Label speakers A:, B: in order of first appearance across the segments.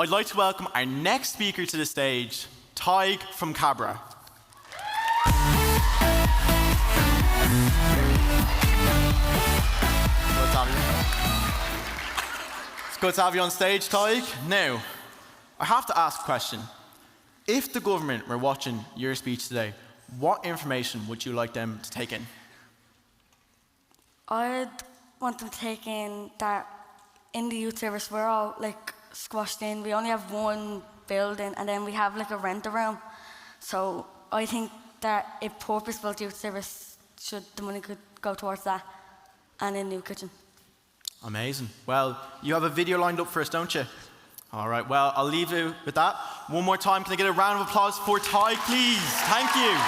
A: I'd like to welcome our next speaker to the stage, Tadhg from Cabra. It's good to have you on stage, Tadhg. Now, I have to ask a question. If the government were watching your speech today, what information would you like them to take in?
B: I'd want them to take in that in the youth service we're all like squashed in. We only have one building and then we have like a rent room. So I think that a purpose-built youth service the money could go towards that and a new kitchen.
A: Amazing. Well, you have a video lined up for us, don't you? All right, well, I'll leave you with that. One more time, can I get a round of applause for Tadhg, please? Thank you.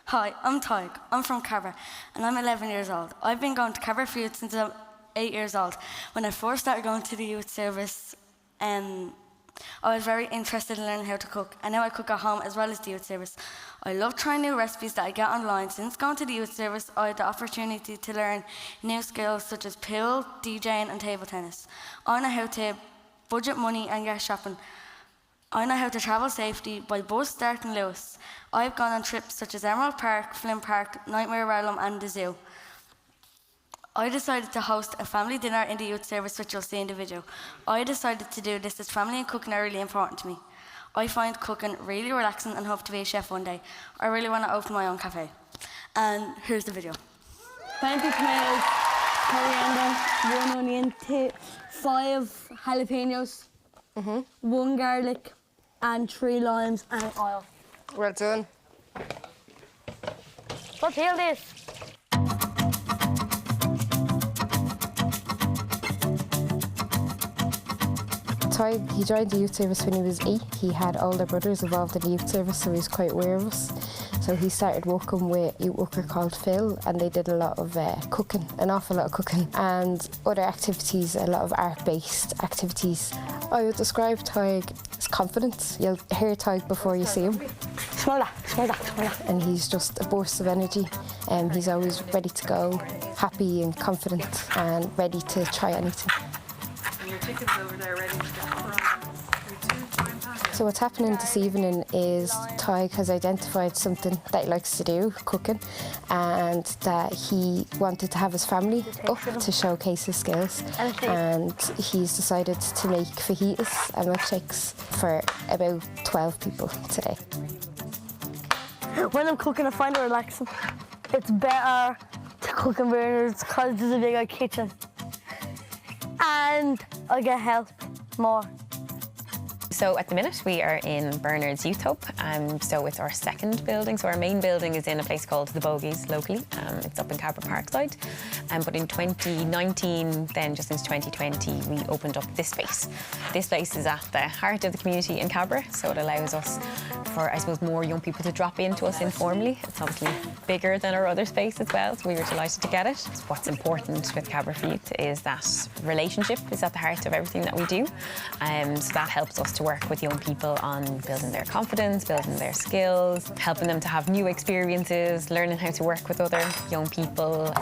B: Hi, I'm Tadhg. I'm from Cabra, and I'm 11 years old. I've been going to Cabra for Youth since I'm 8 years old. When I first started going to the youth service, I was very interested in learning how to cook, and now I cook at home as well as the youth service. I love trying new recipes that I get online. Since going to the youth service, I had the opportunity to learn new skills such as pool, DJing and table tennis. I know how to budget money and get shopping. I know how to travel safely by bus starting Lewis. I've gone on trips such as Emerald Park, Flynn Park, Nightmare Realm and the zoo. I decided to host a family dinner in the youth service, which you'll see in the video. I decided to do this as family and cooking are really important to me. I find cooking really relaxing and hope to be a chef one day. I really want to open my own cafe. And here's the video.
C: 20 tomatoes, coriander, 1 onion, 5 jalapenos, 1 garlic, and 3 limes and oil.
D: Well done.
C: Let's peel this.
D: Tadhg, he joined the youth service when he was 8. He had older brothers involved in the youth service, so he was quite aware of us. So he started working with a youth worker called Phil, and they did a lot of cooking, an awful lot of cooking, and other activities, a lot of art-based activities. I would describe Tadhg as confident. You'll hear Tadhg before you see him.
C: Smell that, smell that, smell that.
D: And he's just a burst of energy. He's always ready to go, happy and confident, and ready to try anything.
E: And your chicken's over there ready to get on.
D: So what's happening this evening is Tadhg has identified something that he likes to do, cooking, and that he wanted to have his family up to showcase his skills. And he's decided to make fajitas and milkshakes for about 12 people today.
C: When I'm cooking, I find it relaxing. It's better to cook in burners because there's a bigger kitchen. And I get help more.
F: So at the minute we are in Bernard's Youth Hub, so it's our second building. So our main building is in a place called The Bogies locally. It's up in Cabra Parkside. But in 2019, then just since 2020, we opened up this space. This place is at the heart of the community in Cabra, so it allows us for, I suppose, more young people to drop into us informally. It's obviously bigger than our other space as well, so we were delighted to get it. What's important with Cabra for Youth is that relationship is at the heart of everything that we do. So that helps us to work with young people on building their confidence, building their skills, helping them to have new experiences, learning how to work with other young people.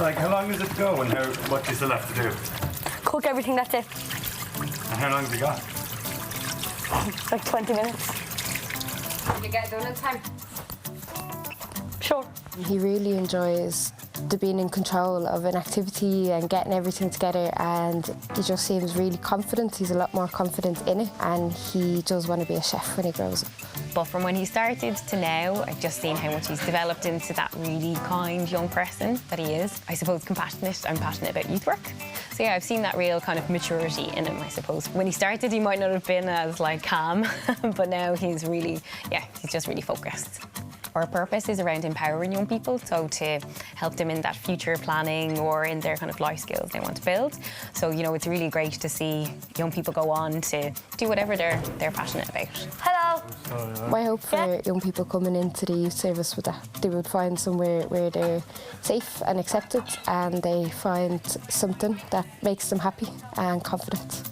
G: Like, how long does it go and what do you still have to do?
C: Cook everything, that's it.
G: And how long has it got?
C: Like 20 minutes.
E: Did you get it done in time?
C: Sure.
D: He really enjoys being in control of an activity and getting everything together, and he just seems really confident. He's a lot more confident in it, and he does want to be a chef when he grows up.
F: But from when he started to now, I've just seen how much he's developed into that really kind young person that he is. I suppose compassionate and passionate about youth work. So yeah, I've seen that real kind of maturity in him, I suppose. When he started, he might not have been as like calm, but now he's really, he's just really focused. Our purpose is around empowering young people, so to help them in that future planning or in their kind of life skills they want to build. So, you know, it's really great to see young people go on to do whatever they're passionate about.
C: Hello.
D: My hope for young people coming into the youth service was that they would find somewhere where they're safe and accepted, and they find something that makes them happy and confident.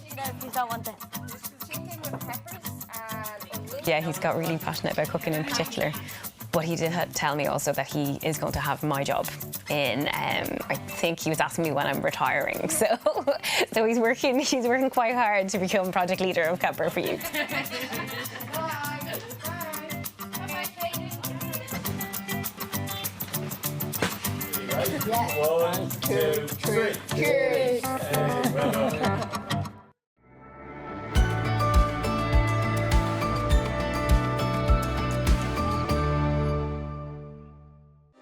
F: yeah, he's got really passionate about cooking in particular. But he did tell me also that he is going to have my job in, I think he was asking me when I'm retiring. So he's working quite hard to become project leader of Cabra for Youth.
G: One, two, three. Cheers. Well done.